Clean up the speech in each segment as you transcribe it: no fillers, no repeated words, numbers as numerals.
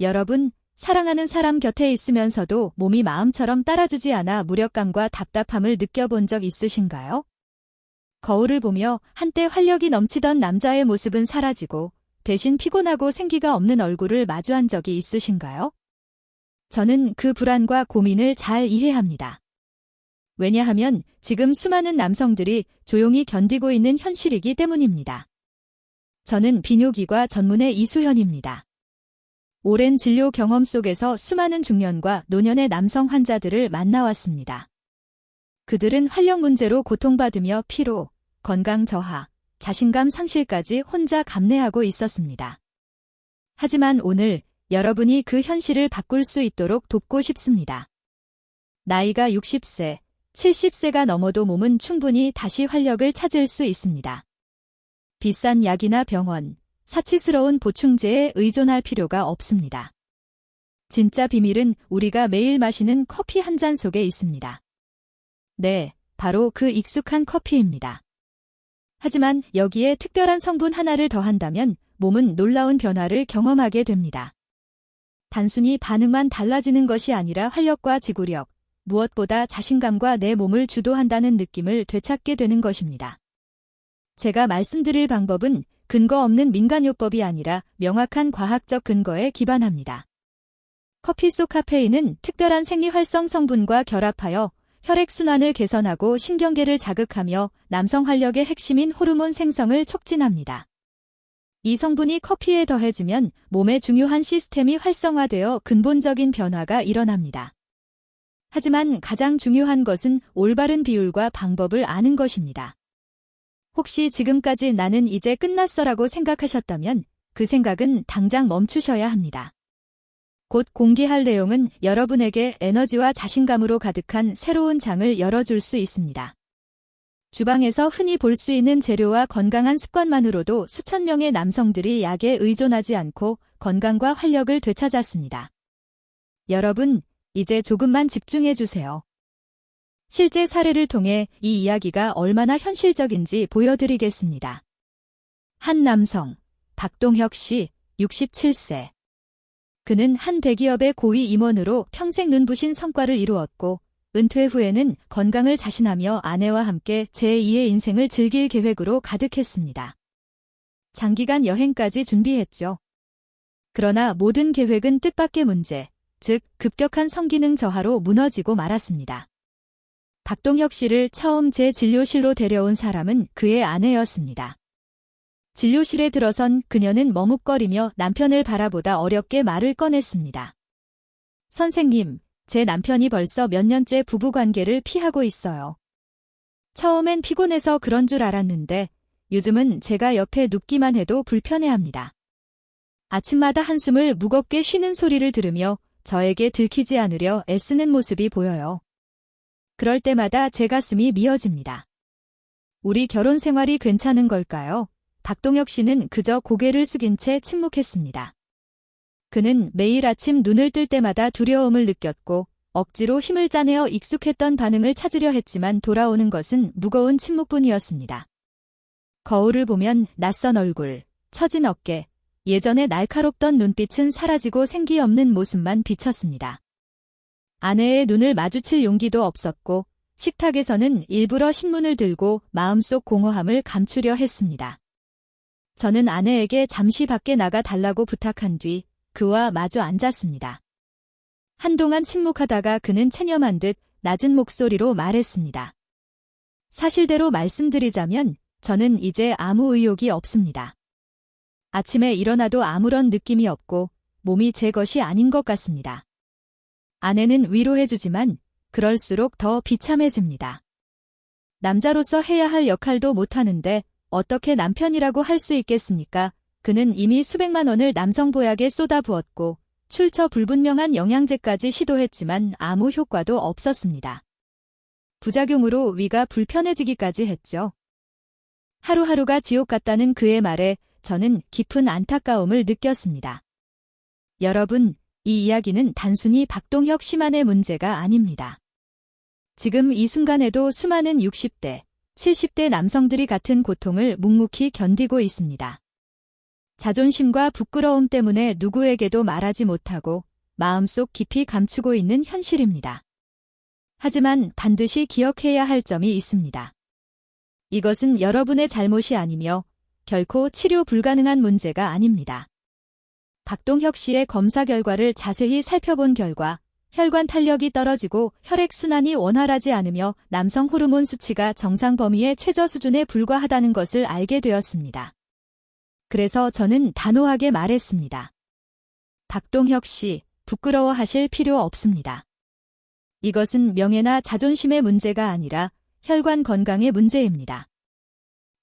여러분, 사랑하는 사람 곁에 있으면서도 몸이 마음처럼 따라주지 않아 무력감과 답답함을 느껴본 적 있으신가요? 거울을 보며 한때 활력이 넘치던 남자의 모습은 사라지고 대신 피곤하고 생기가 없는 얼굴을 마주한 적이 있으신가요? 저는 그 불안과 고민을 잘 이해합니다. 왜냐하면 지금 수많은 남성들이 조용히 견디고 있는 현실이기 때문입니다. 저는 비뇨기과 전문의 이수현입니다. 오랜 진료 경험 속에서 수많은 중년과 노년의 남성 환자들을 만나왔습니다. 그들은 활력 문제로 고통받으며 피로, 건강 저하, 자신감 상실까지 혼자 감내하고 있었습니다. 하지만 오늘 여러분이 그 현실을 바꿀 수 있도록 돕고 싶습니다. 나이가 60세, 70세가 넘어도 몸은 충분히 다시 활력을 찾을 수 있습니다. 비싼 약이나 병원, 사치스러운 보충제에 의존할 필요가 없습니다. 진짜 비밀은 우리가 매일 마시는 커피 한 잔 속에 있습니다. 네, 바로 그 익숙한 커피입니다. 하지만 여기에 특별한 성분 하나를 더한다면 몸은 놀라운 변화를 경험하게 됩니다. 단순히 반응만 달라지는 것이 아니라 활력과 지구력, 무엇보다 자신감과 내 몸을 주도한다는 느낌을 되찾게 되는 것입니다. 제가 말씀드릴 방법은 근거 없는 민간요법이 아니라 명확한 과학적 근거에 기반합니다. 커피 속 카페인은 특별한 생리활성 성분과 결합하여 혈액순환을 개선하고 신경계를 자극하며 남성 활력의 핵심인 호르몬 생성을 촉진합니다. 이 성분이 커피에 더해지면 몸의 중요한 시스템이 활성화되어 근본적인 변화가 일어납니다. 하지만 가장 중요한 것은 올바른 비율과 방법을 아는 것입니다. 혹시 지금까지 나는 이제 끝났어라고 생각하셨다면 그 생각은 당장 멈추셔야 합니다. 곧 공개할 내용은 여러분에게 에너지와 자신감으로 가득한 새로운 장을 열어줄 수 있습니다. 주방에서 흔히 볼 수 있는 재료와 건강한 습관만으로도 수천 명의 남성들이 약에 의존하지 않고 건강과 활력을 되찾았습니다. 여러분, 이제 조금만 집중해 주세요. 실제 사례를 통해 이 이야기가 얼마나 현실적인지 보여드리겠습니다. 한 남성, 박동혁 씨, 67세. 그는 한 대기업의 고위 임원으로 평생 눈부신 성과를 이루었고 은퇴 후에는 건강을 자신하며 아내와 함께 제2의 인생을 즐길 계획으로 가득했습니다. 장기간 여행까지 준비했죠. 그러나 모든 계획은 뜻밖의 문제, 즉 급격한 성기능 저하로 무너지고 말았습니다. 박동혁 씨를 처음 제 진료실로 데려온 사람은 그의 아내였습니다. 진료실에 들어선 그녀는 머뭇거리며 남편을 바라보다 어렵게 말을 꺼냈습니다. 선생님, 제 남편이 벌써 몇 년째 부부관계를 피하고 있어요. 처음엔 피곤해서 그런 줄 알았는데 요즘은 제가 옆에 눕기만 해도 불편해합니다. 아침마다 한숨을 무겁게 쉬는 소리를 들으며 저에게 들키지 않으려 애쓰는 모습이 보여요. 그럴 때마다 제 가슴이 미어집니다. 우리 결혼 생활이 괜찮은 걸까요? 박동혁 씨는 그저 고개를 숙인 채 침묵했습니다. 그는 매일 아침 눈을 뜰 때마다 두려움을 느꼈고 억지로 힘을 짜내어 익숙했던 반응을 찾으려 했지만 돌아오는 것은 무거운 침묵뿐이었습니다. 거울을 보면 낯선 얼굴, 처진 어깨, 예전에 날카롭던 눈빛은 사라지고 생기 없는 모습만 비쳤습니다. 아내의 눈을 마주칠 용기도 없었고 식탁에서는 일부러 신문을 들고 마음속 공허함을 감추려 했습니다. 저는 아내에게 잠시 밖에 나가 달라고 부탁한 뒤 그와 마주 앉았습니다. 한동안 침묵하다가 그는 체념한 듯 낮은 목소리로 말했습니다. 사실대로 말씀드리자면 저는 이제 아무 의욕이 없습니다. 아침에 일어나도 아무런 느낌이 없고 몸이 제 것이 아닌 것 같습니다. 아내는 위로해주지만 그럴수록 더 비참해집니다. 남자로서 해야 할 역할도 못하는데 어떻게 남편이라고 할 수 있겠습니까? 그는 이미 수백만 원을 남성 보약에 쏟아부었고 출처 불분명한 영양제까지 시도했지만 아무 효과도 없었습니다. 부작용으로 위가 불편해지기까지 했죠. 하루하루가 지옥 같다는 그의 말에 저는 깊은 안타까움을 느꼈습니다. 여러분, 이 이야기는 단순히 박동혁 씨만의 문제가 아닙니다. 지금 이 순간에도 수많은 60대, 70대 남성들이 같은 고통을 묵묵히 견디고 있습니다. 자존심과 부끄러움 때문에 누구에게도 말하지 못하고 마음속 깊이 감추고 있는 현실입니다. 하지만 반드시 기억해야 할 점이 있습니다. 이것은 여러분의 잘못이 아니며 결코 치료 불가능한 문제가 아닙니다. 박동혁 씨의 검사 결과를 자세히 살펴본 결과 혈관 탄력이 떨어지고 혈액순환이 원활하지 않으며 남성 호르몬 수치가 정상 범위의 최저 수준에 불과하다는 것을 알게 되었습니다. 그래서 저는 단호하게 말했습니다. 박동혁 씨, 부끄러워하실 필요 없습니다. 이것은 명예나 자존심의 문제가 아니라 혈관 건강의 문제입니다.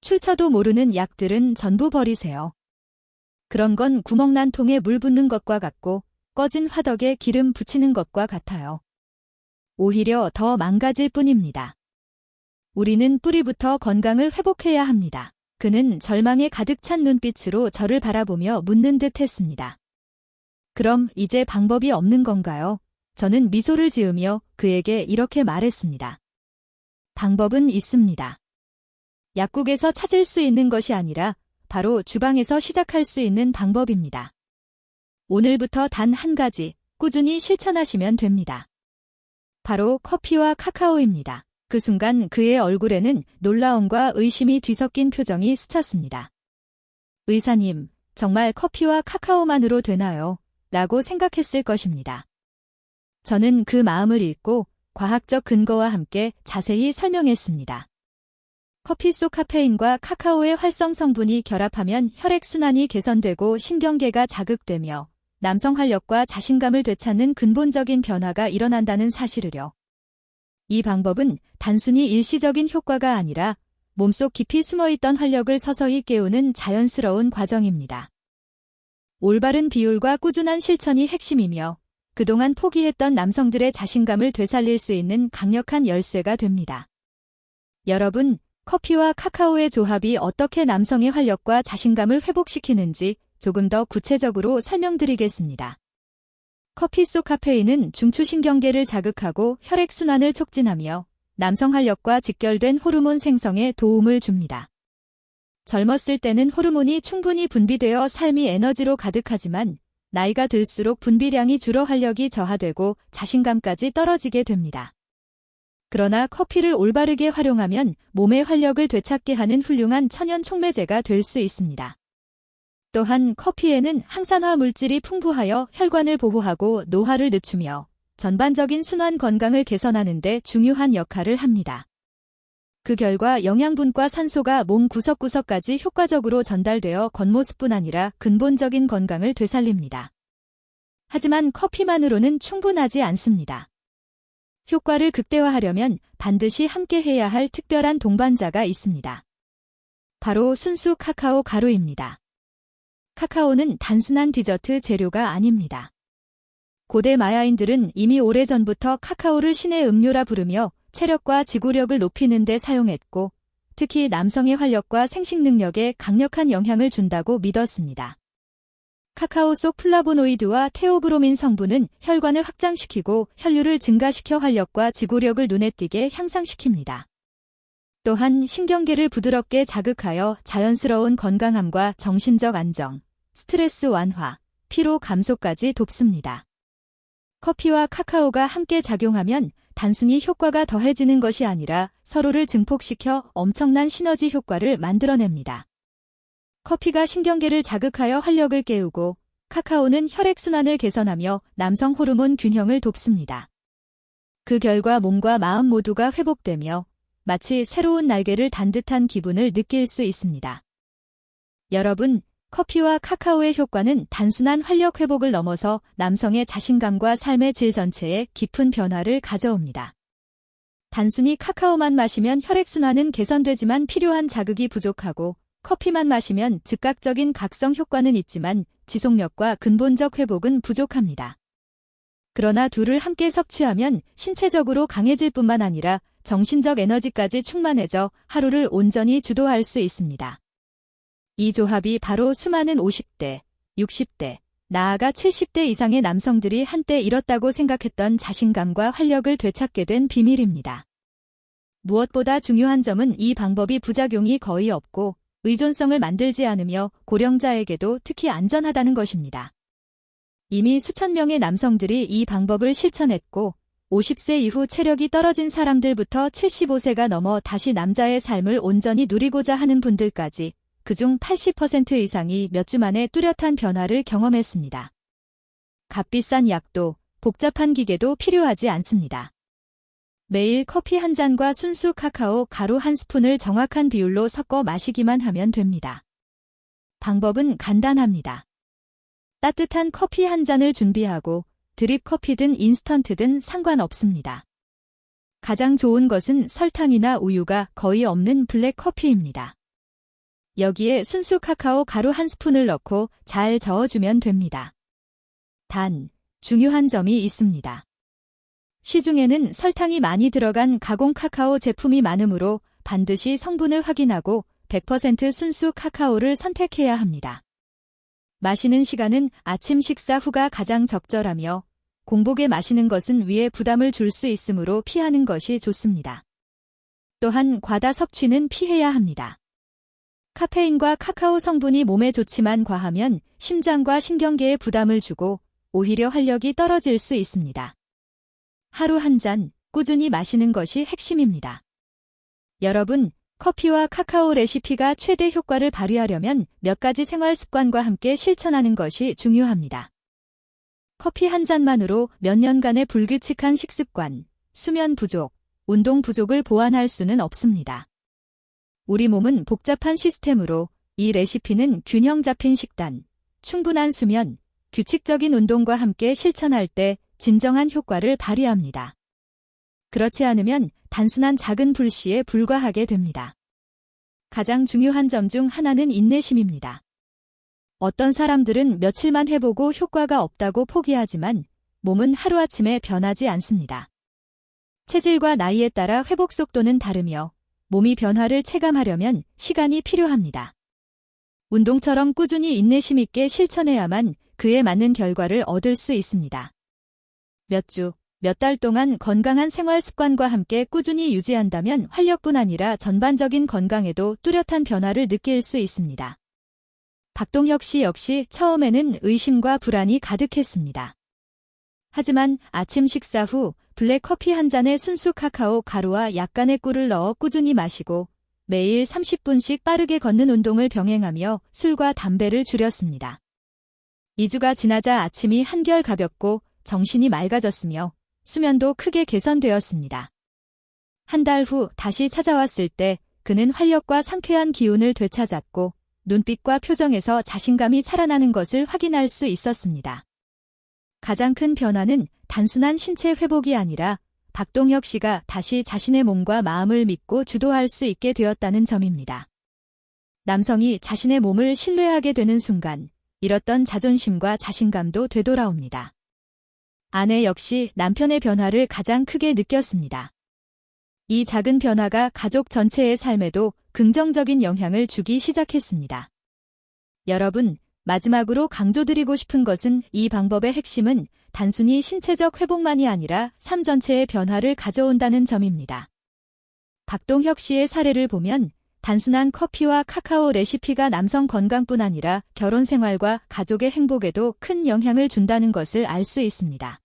출처도 모르는 약들은 전부 버리세요. 그런 건 구멍난 통에 물 붓는 것과 같고 꺼진 화덕에 기름 붙이는 것과 같아요. 오히려 더 망가질 뿐입니다. 우리는 뿌리부터 건강을 회복해야 합니다. 그는 절망에 가득 찬 눈빛으로 저를 바라보며 묻는 듯 했습니다. 그럼 이제 방법이 없는 건가요? 저는 미소를 지으며 그에게 이렇게 말했습니다. 방법은 있습니다. 약국에서 찾을 수 있는 것이 아니라 바로 주방에서 시작할 수 있는 방법입니다. 오늘부터 단 한 가지 꾸준히 실천하시면 됩니다. 바로 커피와 카카오입니다. 그 순간 그의 얼굴에는 놀라움과 의심이 뒤섞인 표정이 스쳤습니다. 의사님, 정말 커피와 카카오만으로 되나요? 라고 생각했을 것입니다. 저는 그 마음을 읽고 과학적 근거와 함께 자세히 설명했습니다. 커피 속 카페인과 카카오의 활성 성분이 결합하면 혈액순환이 개선되고 신경계가 자극되며 남성 활력과 자신감을 되찾는 근본적인 변화가 일어난다는 사실을요. 이 방법은 단순히 일시적인 효과가 아니라 몸속 깊이 숨어있던 활력을 서서히 깨우는 자연스러운 과정입니다. 올바른 비율과 꾸준한 실천이 핵심이며 그동안 포기했던 남성들의 자신감을 되살릴 수 있는 강력한 열쇠가 됩니다. 여러분, 커피와 카카오의 조합이 어떻게 남성의 활력과 자신감을 회복시키는지 조금 더 구체적으로 설명드리겠습니다. 커피 속 카페인은 중추신경계를 자극하고 혈액순환을 촉진하며 남성 활력과 직결된 호르몬 생성에 도움을 줍니다. 젊었을 때는 호르몬이 충분히 분비되어 삶이 에너지로 가득하지만 나이가 들수록 분비량이 줄어 활력이 저하되고 자신감까지 떨어지게 됩니다. 그러나 커피를 올바르게 활용하면 몸의 활력을 되찾게 하는 훌륭한 천연 촉매제가 될 수 있습니다. 또한 커피에는 항산화 물질이 풍부하여 혈관을 보호하고 노화를 늦추며 전반적인 순환 건강을 개선하는 데 중요한 역할을 합니다. 그 결과 영양분과 산소가 몸 구석구석까지 효과적으로 전달되어 겉모습뿐 아니라 근본적인 건강을 되살립니다. 하지만 커피만으로는 충분하지 않습니다. 효과를 극대화하려면 반드시 함께 해야 할 특별한 동반자가 있습니다. 바로 순수 카카오 가루입니다. 카카오는 단순한 디저트 재료가 아닙니다. 고대 마야인들은 이미 오래전부터 카카오를 신의 음료라 부르며 체력과 지구력을 높이는 데 사용했고, 특히 남성의 활력과 생식 능력에 강력한 영향을 준다고 믿었습니다. 카카오 속 플라보노이드와 테오브로민 성분은 혈관을 확장시키고 혈류를 증가시켜 활력과 지구력을 눈에 띄게 향상시킵니다. 또한 신경계를 부드럽게 자극하여 자연스러운 건강함과 정신적 안정, 스트레스 완화, 피로 감소까지 돕습니다. 커피와 카카오가 함께 작용하면 단순히 효과가 더해지는 것이 아니라 서로를 증폭시켜 엄청난 시너지 효과를 만들어냅니다. 커피가 신경계를 자극하여 활력을 깨우고 카카오는 혈액순환을 개선하며 남성 호르몬 균형을 돕습니다. 그 결과 몸과 마음 모두가 회복되며 마치 새로운 날개를 단 듯한 기분을 느낄 수 있습니다. 여러분, 커피와 카카오의 효과는 단순한 활력 회복을 넘어서 남성의 자신감과 삶의 질 전체에 깊은 변화를 가져옵니다. 단순히 카카오만 마시면 혈액순환은 개선되지만 필요한 자극이 부족하고 커피만 마시면 즉각적인 각성 효과는 있지만 지속력과 근본적 회복은 부족합니다. 그러나 둘을 함께 섭취하면 신체적으로 강해질 뿐만 아니라 정신적 에너지까지 충만해져 하루를 온전히 주도할 수 있습니다. 이 조합이 바로 수많은 50대, 60대, 나아가 70대 이상의 남성들이 한때 잃었다고 생각했던 자신감과 활력을 되찾게 된 비밀입니다. 무엇보다 중요한 점은 이 방법이 부작용이 거의 없고 의존성을 만들지 않으며 고령자에게도 특히 안전하다는 것입니다. 이미 수천 명의 남성들이 이 방법을 실천했고 50세 이후 체력이 떨어진 사람들부터 75세가 넘어 다시 남자의 삶을 온전히 누리고자 하는 분들까지 그중 80% 이상이 몇 주 만에 뚜렷한 변화를 경험했습니다. 값비싼 약도 복잡한 기계도 필요하지 않습니다. 매일 커피 한 잔과 순수 카카오 가루 한 스푼을 정확한 비율로 섞어 마시기만 하면 됩니다. 방법은 간단합니다. 따뜻한 커피 한 잔을 준비하고 드립 커피든 인스턴트든 상관없습니다. 가장 좋은 것은 설탕이나 우유가 거의 없는 블랙 커피입니다. 여기에 순수 카카오 가루 한 스푼을 넣고 잘 저어주면 됩니다. 단, 중요한 점이 있습니다. 시중에는 설탕이 많이 들어간 가공 카카오 제품이 많으므로 반드시 성분을 확인하고 100% 순수 카카오를 선택해야 합니다. 마시는 시간은 아침 식사 후가 가장 적절하며 공복에 마시는 것은 위에 부담을 줄 수 있으므로 피하는 것이 좋습니다. 또한 과다 섭취는 피해야 합니다. 카페인과 카카오 성분이 몸에 좋지만 과하면 심장과 신경계에 부담을 주고 오히려 활력이 떨어질 수 있습니다. 하루 한 잔 꾸준히 마시는 것이 핵심입니다. 여러분, 커피와 카카오 레시피가 최대 효과를 발휘하려면 몇 가지 생활 습관과 함께 실천하는 것이 중요합니다. 커피 한 잔만으로 몇 년간의 불규칙한 식습관, 수면 부족, 운동 부족을 보완할 수는 없습니다. 우리 몸은 복잡한 시스템으로 이 레시피는 균형 잡힌 식단, 충분한 수면, 규칙적인 운동과 함께 실천할 때 진정한 효과를 발휘합니다. 그렇지 않으면 단순한 작은 불씨에 불과하게 됩니다. 가장 중요한 점 중 하나는 인내심입니다. 어떤 사람들은 며칠만 해보고 효과가 없다고 포기하지만 몸은 하루아침에 변하지 않습니다. 체질과 나이에 따라 회복 속도는 다르며 몸이 변화를 체감하려면 시간이 필요합니다. 운동처럼 꾸준히 인내심 있게 실천해야만 그에 맞는 결과를 얻을 수 있습니다. 몇 주, 몇 달 동안 건강한 생활 습관과 함께 꾸준히 유지한다면 활력뿐 아니라 전반적인 건강에도 뚜렷한 변화를 느낄 수 있습니다. 박동혁 씨 역시 처음에는 의심과 불안이 가득했습니다. 하지만 아침 식사 후 블랙 커피 한 잔에 순수 카카오 가루와 약간의 꿀을 넣어 꾸준히 마시고 매일 30분씩 빠르게 걷는 운동을 병행하며 술과 담배를 줄였습니다. 2주가 지나자 아침이 한결 가볍고 정신이 맑아졌으며 수면도 크게 개선되었습니다. 한 달 후 다시 찾아왔을 때 그는 활력과 상쾌한 기운을 되찾았고 눈빛과 표정에서 자신감이 살아나는 것을 확인할 수 있었습니다. 가장 큰 변화는 단순한 신체 회복이 아니라 박동혁 씨가 다시 자신의 몸과 마음을 믿고 주도할 수 있게 되었다는 점입니다. 남성이 자신의 몸을 신뢰하게 되는 순간 잃었던 자존심과 자신감도 되돌아옵니다. 아내 역시 남편의 변화를 가장 크게 느꼈습니다. 이 작은 변화가 가족 전체의 삶에도 긍정적인 영향을 주기 시작했습니다. 여러분, 마지막으로 강조드리고 싶은 것은 이 방법의 핵심은 단순히 신체적 회복만이 아니라 삶 전체의 변화를 가져온다는 점입니다. 박동혁 씨의 사례를 보면 단순한 커피와 카카오 레시피가 남성 건강뿐 아니라 결혼 생활과 가족의 행복에도 큰 영향을 준다는 것을 알 수 있습니다.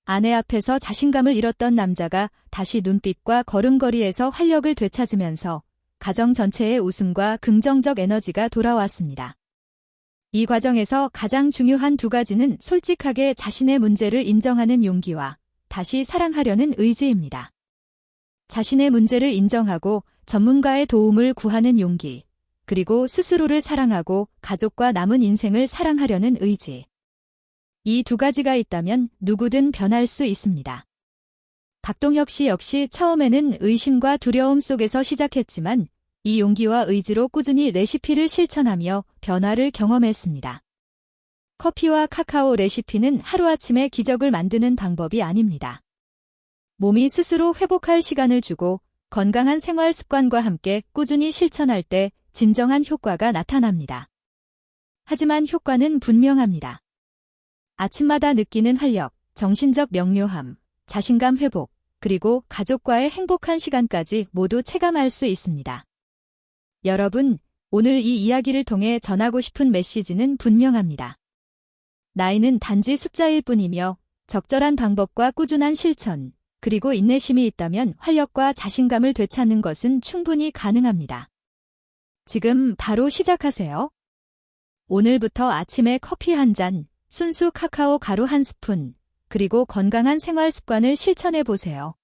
아내 앞에서 자신감을 잃었던 남자가 다시 눈빛과 걸음걸이에서 활력을 되찾으면서 가정 전체의 웃음과 긍정적 에너지가 돌아왔습니다. 이 과정에서 가장 중요한 두 가지는 솔직하게 자신의 문제를 인정하는 용기와 다시 사랑하려는 의지입니다. 자신의 문제를 인정하고 전문가의 도움을 구하는 용기, 그리고 스스로를 사랑하고 가족과 남은 인생을 사랑하려는 의지. 이 두 가지가 있다면 누구든 변할 수 있습니다. 박동혁 씨 역시 처음에는 의심과 두려움 속에서 시작했지만 이 용기와 의지로 꾸준히 레시피를 실천하며 변화를 경험했습니다. 커피와 카카오 레시피는 하루아침에 기적을 만드는 방법이 아닙니다. 몸이 스스로 회복할 시간을 주고 건강한 생활 습관과 함께 꾸준히 실천할 때 진정한 효과가 나타납니다. 하지만 효과는 분명합니다. 아침마다 느끼는 활력, 정신적 명료함, 자신감 회복, 그리고 가족과의 행복한 시간까지 모두 체감할 수 있습니다. 여러분, 오늘 이 이야기를 통해 전하고 싶은 메시지는 분명합니다. 나이는 단지 숫자일 뿐이며 적절한 방법과 꾸준한 실천, 그리고 인내심이 있다면 활력과 자신감을 되찾는 것은 충분히 가능합니다. 지금 바로 시작하세요. 오늘부터 아침에 커피 한 잔, 순수 카카오 가루 한 스푼, 그리고 건강한 생활 습관을 실천해 보세요.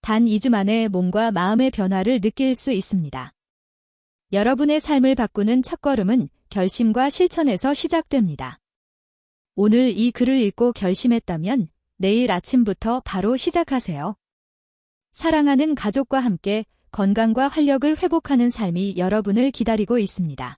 단 2주 만에 몸과 마음의 변화를 느낄 수 있습니다. 여러분의 삶을 바꾸는 첫걸음은 결심과 실천에서 시작됩니다. 오늘 이 글을 읽고 결심했다면 내일 아침부터 바로 시작하세요. 사랑하는 가족과 함께 건강과 활력을 회복하는 삶이 여러분을 기다리고 있습니다.